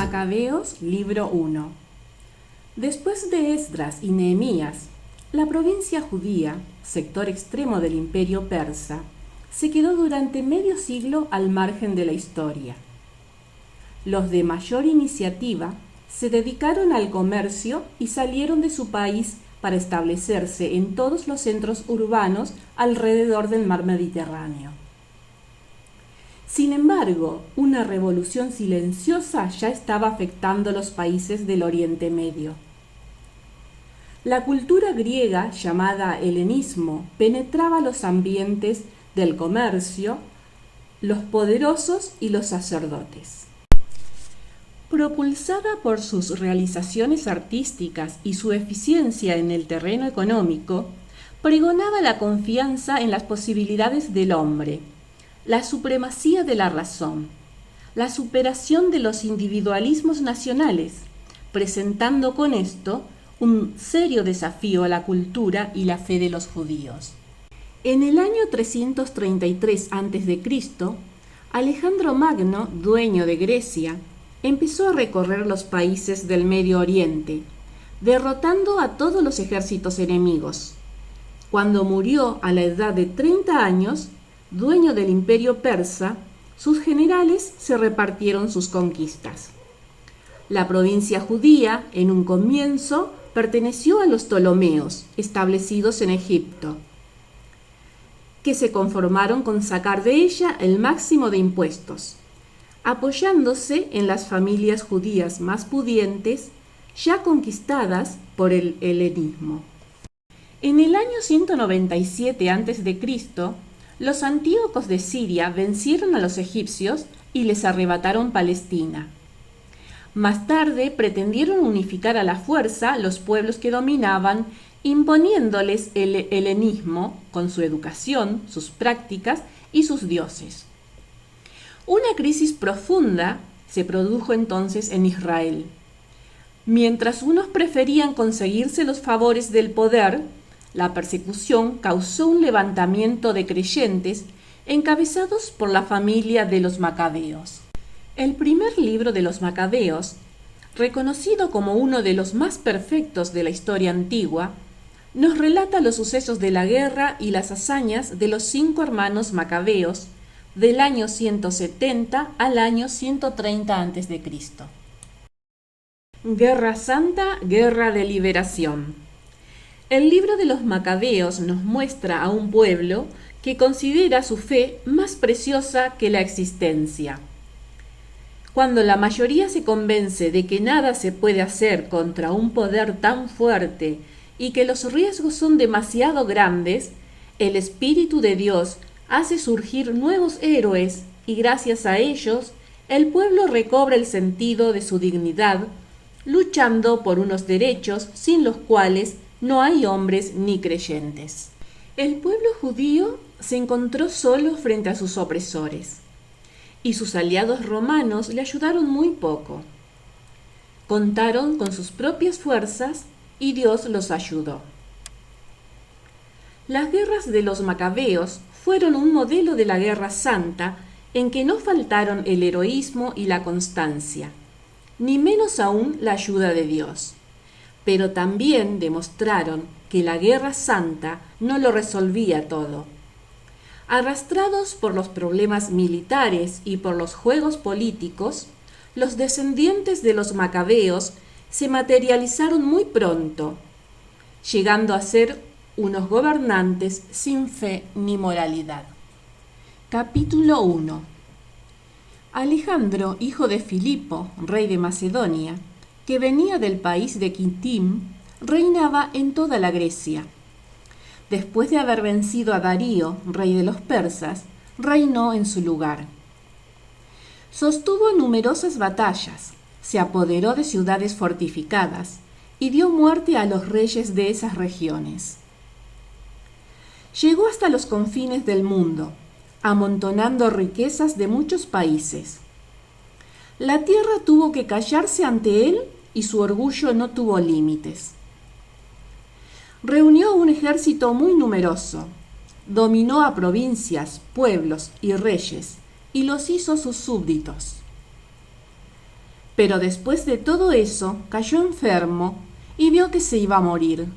Macabeos, libro 1. Después de Esdras y Nehemías, la provincia judía, sector extremo del imperio persa, se quedó durante medio siglo al margen de la historia. Los de mayor iniciativa se dedicaron al comercio y salieron de su país para establecerse en todos los centros urbanos alrededor del mar Mediterráneo. Sin embargo, una revolución silenciosa ya estaba afectando los países del Oriente Medio. La cultura griega, llamada helenismo, penetraba los ambientes del comercio, los poderosos y los sacerdotes. Propulsada por sus realizaciones artísticas y su eficiencia en el terreno económico, pregonaba la confianza en las posibilidades del hombre, la supremacía de la razón, la superación de los individualismos nacionales, presentando con esto un serio desafío a la cultura y la fe de los judíos. En el año 333 a.C., Alejandro Magno, dueño de Grecia, empezó a recorrer los países del Medio Oriente, derrotando a todos los ejércitos enemigos. Cuando murió a la edad de 30 años, dueño del imperio persa, sus generales se repartieron sus conquistas. La provincia judía, en un comienzo, perteneció a los Ptolomeos, establecidos en Egipto, que se conformaron con sacar de ella el máximo de impuestos, apoyándose en las familias judías más pudientes, ya conquistadas por el helenismo. En el año 197 a.C., los antíocos de Siria vencieron a los egipcios y les arrebataron Palestina. Más tarde pretendieron unificar a la fuerza los pueblos que dominaban, imponiéndoles el helenismo con su educación, sus prácticas y sus dioses. Una crisis profunda se produjo entonces en Israel. Mientras unos preferían conseguirse los favores del poder, la persecución causó un levantamiento de creyentes encabezados por la familia de los Macabeos. El primer libro de los Macabeos, reconocido como uno de los más perfectos de la historia antigua, nos relata los sucesos de la guerra y las hazañas de los 5 hermanos Macabeos del año 170 al año 130 a.C. Guerra Santa, Guerra de Liberación. El libro de los Macabeos nos muestra a un pueblo que considera su fe más preciosa que la existencia. Cuando la mayoría se convence de que nada se puede hacer contra un poder tan fuerte y que los riesgos son demasiado grandes, el Espíritu de Dios hace surgir nuevos héroes y gracias a ellos el pueblo recobra el sentido de su dignidad, luchando por unos derechos sin los cuales no hay hombres ni creyentes. El pueblo judío se encontró solo frente a sus opresores, y sus aliados romanos le ayudaron muy poco. Contaron con sus propias fuerzas y Dios los ayudó. Las guerras de los Macabeos fueron un modelo de la Guerra Santa en que no faltaron el heroísmo y la constancia, ni menos aún la ayuda de Dios. Pero también demostraron que la Guerra Santa no lo resolvía todo. Arrastrados por los problemas militares y por los juegos políticos, los descendientes de los Macabeos se materializaron muy pronto, llegando a ser unos gobernantes sin fe ni moralidad. Capítulo 1. Alejandro, hijo de Filipo, rey de Macedonia, que venía del país de Kitim, reinaba en toda la Grecia. Después de haber vencido a Darío, rey de los persas, reinó en su lugar. Sostuvo numerosas batallas, se apoderó de ciudades fortificadas y dio muerte a los reyes de esas regiones. Llegó hasta los confines del mundo, amontonando riquezas de muchos países. La tierra tuvo que callarse ante él y su orgullo no tuvo límites. Reunió un ejército muy numeroso, dominó a provincias, pueblos y reyes, y los hizo sus súbditos. Pero después de todo eso, cayó enfermo y vio que se iba a morir.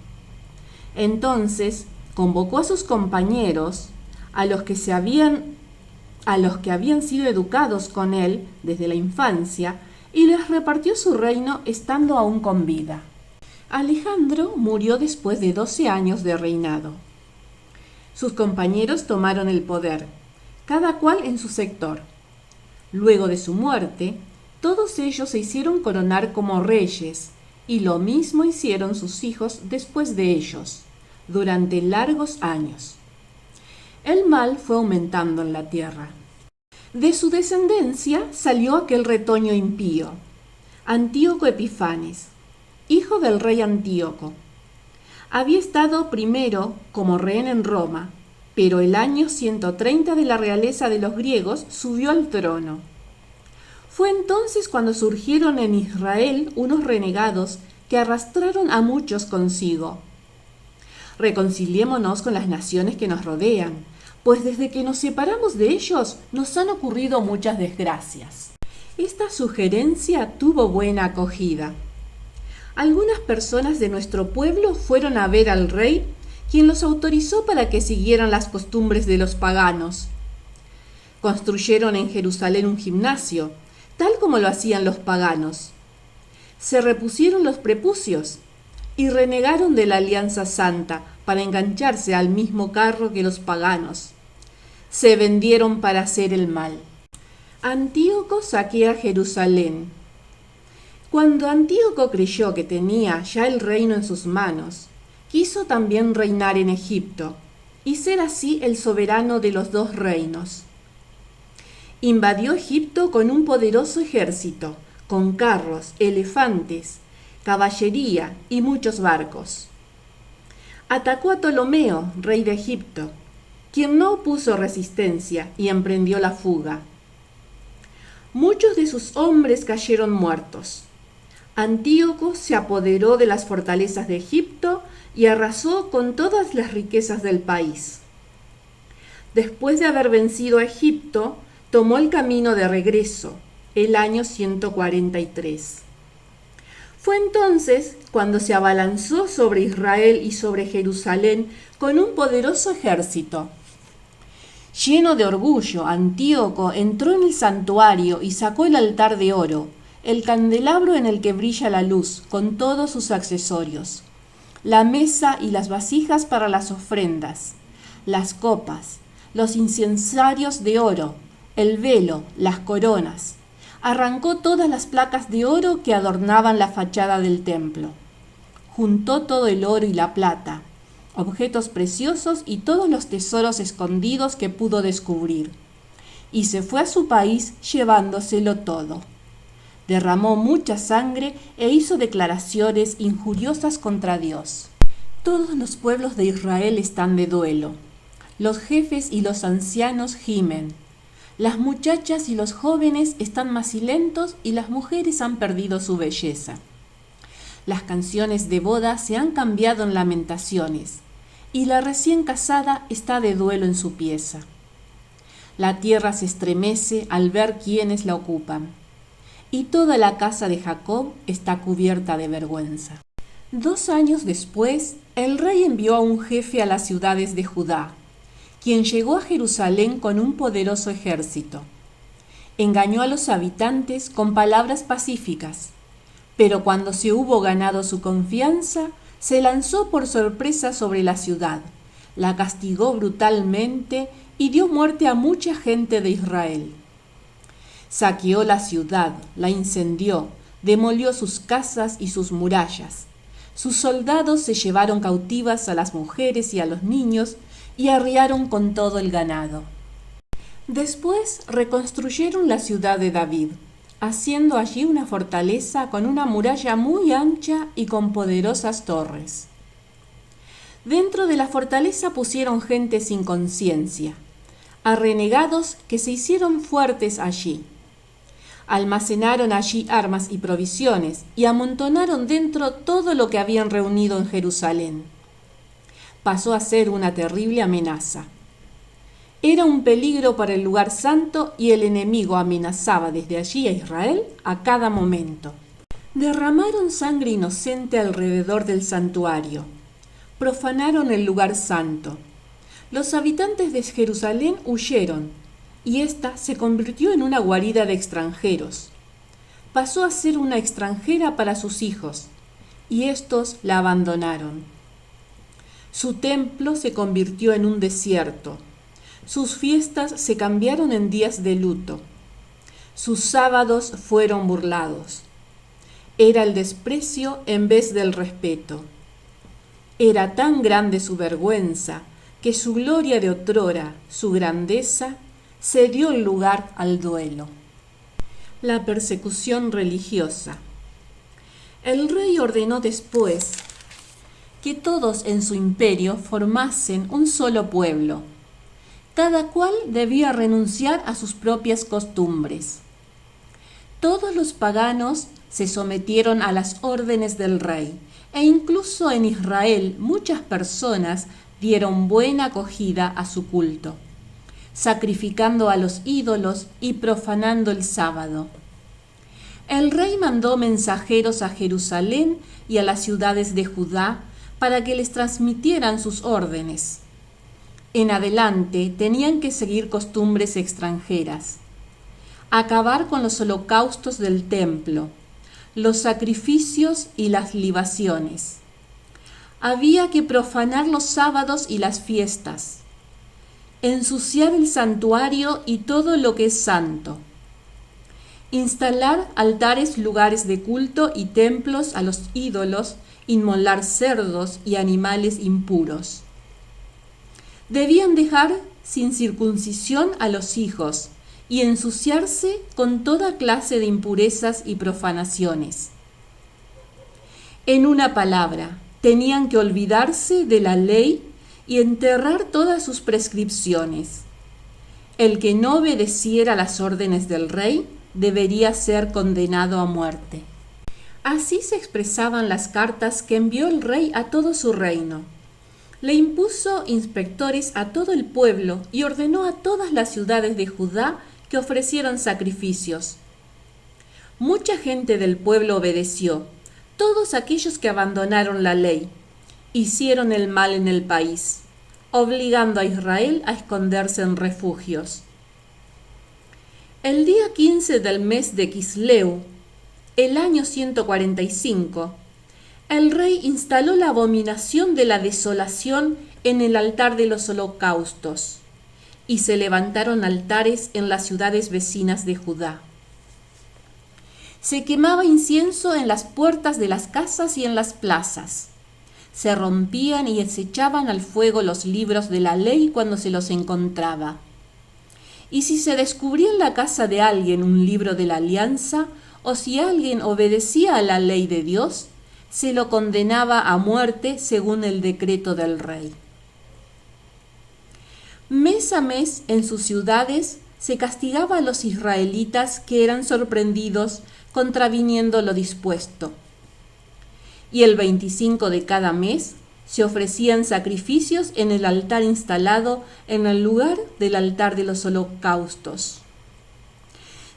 Entonces convocó a sus compañeros, a los que habían sido educados con él desde la infancia, y les repartió su reino estando aún con vida. Alejandro murió después de 12 años de reinado. Sus compañeros tomaron el poder, cada cual en su sector. Luego de su muerte, todos ellos se hicieron coronar como reyes, y lo mismo hicieron sus hijos después de ellos, durante largos años. El mal fue aumentando en la tierra. De su descendencia salió aquel retoño impío, Antíoco Epifanes, hijo del rey Antíoco. Había estado primero como rehén en Roma, pero el año 130 de la realeza de los griegos subió al trono. Fue entonces cuando surgieron en Israel unos renegados que arrastraron a muchos consigo. Reconciliémonos con las naciones que nos rodean, pues desde que nos separamos de ellos nos han ocurrido muchas desgracias. Esta sugerencia tuvo buena acogida. Algunas personas de nuestro pueblo fueron a ver al rey, quien los autorizó para que siguieran las costumbres de los paganos. Construyeron en Jerusalén un gimnasio, tal como lo hacían los paganos. Se repusieron los prepucios y renegaron de la alianza santa para engancharse al mismo carro que los paganos. Se vendieron para hacer el mal. Antíoco saquea Jerusalén. Cuando Antíoco creyó que tenía ya el reino en sus manos, quiso también reinar en Egipto y ser así el soberano de los dos reinos. Invadió Egipto con un poderoso ejército, con carros, elefantes, caballería y muchos barcos. Atacó a Ptolomeo, rey de Egipto, quien no opuso resistencia y emprendió la fuga. Muchos de sus hombres cayeron muertos. Antíoco se apoderó de las fortalezas de Egipto y arrasó con todas las riquezas del país. Después de haber vencido a Egipto, tomó el camino de regreso, el año 143. Fue entonces cuando se abalanzó sobre Israel y sobre Jerusalén con un poderoso ejército. Lleno de orgullo, Antíoco entró en el santuario y sacó el altar de oro, el candelabro en el que brilla la luz, con todos sus accesorios, la mesa y las vasijas para las ofrendas, las copas, los incensarios de oro, el velo, las coronas. Arrancó todas las placas de oro que adornaban la fachada del templo. Juntó todo el oro y la plata, objetos preciosos y todos los tesoros escondidos que pudo descubrir, y se fue a su país llevándoselo todo. Derramó mucha sangre e hizo declaraciones injuriosas contra Dios. Todos los pueblos de Israel están de duelo. Los jefes y los ancianos gimen. Las muchachas y los jóvenes están macilentos y las mujeres han perdido su belleza. Las canciones de boda se han cambiado en lamentaciones, y la recién casada está de duelo en su pieza. La tierra se estremece al ver quiénes la ocupan, y toda la casa de Jacob está cubierta de vergüenza. 2 años después, el rey envió a un jefe a las ciudades de Judá, quien llegó a Jerusalén con un poderoso ejército. Engañó a los habitantes con palabras pacíficas, pero cuando se hubo ganado su confianza, se lanzó por sorpresa sobre la ciudad, la castigó brutalmente y dio muerte a mucha gente de Israel. Saqueó la ciudad, la incendió, demolió sus casas y sus murallas. Sus soldados se llevaron cautivas a las mujeres y a los niños y arriaron con todo el ganado. Después reconstruyeron la ciudad de David, haciendo allí una fortaleza con una muralla muy ancha y con poderosas torres. Dentro de la fortaleza pusieron gente sin conciencia, a renegados que se hicieron fuertes allí. Almacenaron allí armas y provisiones y amontonaron dentro todo lo que habían reunido en Jerusalén. Pasó a ser una terrible amenaza. Era un peligro para el lugar santo y el enemigo amenazaba desde allí a Israel a cada momento. Derramaron sangre inocente alrededor del santuario. Profanaron el lugar santo. Los habitantes de Jerusalén huyeron, y ésta se convirtió en una guarida de extranjeros. Pasó a ser una extranjera para sus hijos, y éstos la abandonaron. Su templo se convirtió en un desierto. Sus fiestas se cambiaron en días de luto. Sus sábados fueron burlados. Era el desprecio en vez del respeto. Era tan grande su vergüenza que su gloria de otrora, su grandeza, cedió el lugar al duelo. La persecución religiosa. El rey ordenó después que todos en su imperio formasen un solo pueblo. Cada cual debía renunciar a sus propias costumbres. Todos los paganos se sometieron a las órdenes del rey, e incluso en Israel muchas personas dieron buena acogida a su culto, sacrificando a los ídolos y profanando el sábado. El rey mandó mensajeros a Jerusalén y a las ciudades de Judá para que les transmitieran sus órdenes. En adelante tenían que seguir costumbres extranjeras, acabar con los holocaustos del templo, los sacrificios y las libaciones. Había que profanar los sábados y las fiestas, ensuciar el santuario y todo lo que es santo, instalar altares, lugares de culto y templos a los ídolos, inmolar cerdos y animales impuros. Debían dejar sin circuncisión a los hijos y ensuciarse con toda clase de impurezas y profanaciones. En una palabra, tenían que olvidarse de la ley y enterrar todas sus prescripciones. El que no obedeciera las órdenes del rey debería ser condenado a muerte. Así se expresaban las cartas que envió el rey a todo su reino. Le impuso inspectores a todo el pueblo y ordenó a todas las ciudades de Judá que ofrecieran sacrificios. Mucha gente del pueblo obedeció. Todos aquellos que abandonaron la ley hicieron el mal en el país, obligando a Israel a esconderse en refugios. El día 15 del mes de Quisleu, el año 145, el rey instaló la abominación de la desolación en el altar de los holocaustos, y se levantaron altares en las ciudades vecinas de Judá. Se quemaba incienso en las puertas de las casas y en las plazas. Se rompían y se echaban al fuego los libros de la ley cuando se los encontraba. Y si se descubría en la casa de alguien un libro de la alianza, o si alguien obedecía a la ley de Dios, se lo condenaba a muerte según el decreto del rey. Mes a mes en sus ciudades se castigaba a los israelitas que eran sorprendidos contraviniendo lo dispuesto. Y el 25 de cada mes se ofrecían sacrificios en el altar instalado en el lugar del altar de los holocaustos.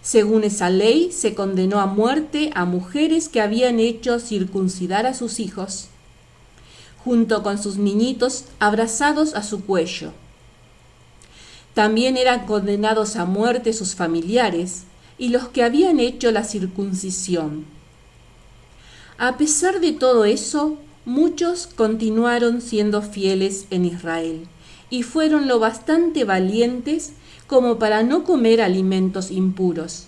Según esa ley, se condenó a muerte a mujeres que habían hecho circuncidar a sus hijos, junto con sus niñitos abrazados a su cuello. También eran condenados a muerte sus familiares y los que habían hecho la circuncisión. A pesar de todo eso, muchos continuaron siendo fieles en Israel y fueron lo bastante valientes como para no comer alimentos impuros.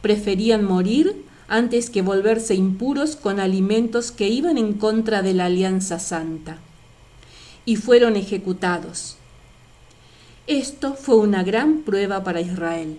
Preferían morir antes que volverse impuros con alimentos que iban en contra de la alianza santa. Y fueron ejecutados. Esto fue una gran prueba para Israel.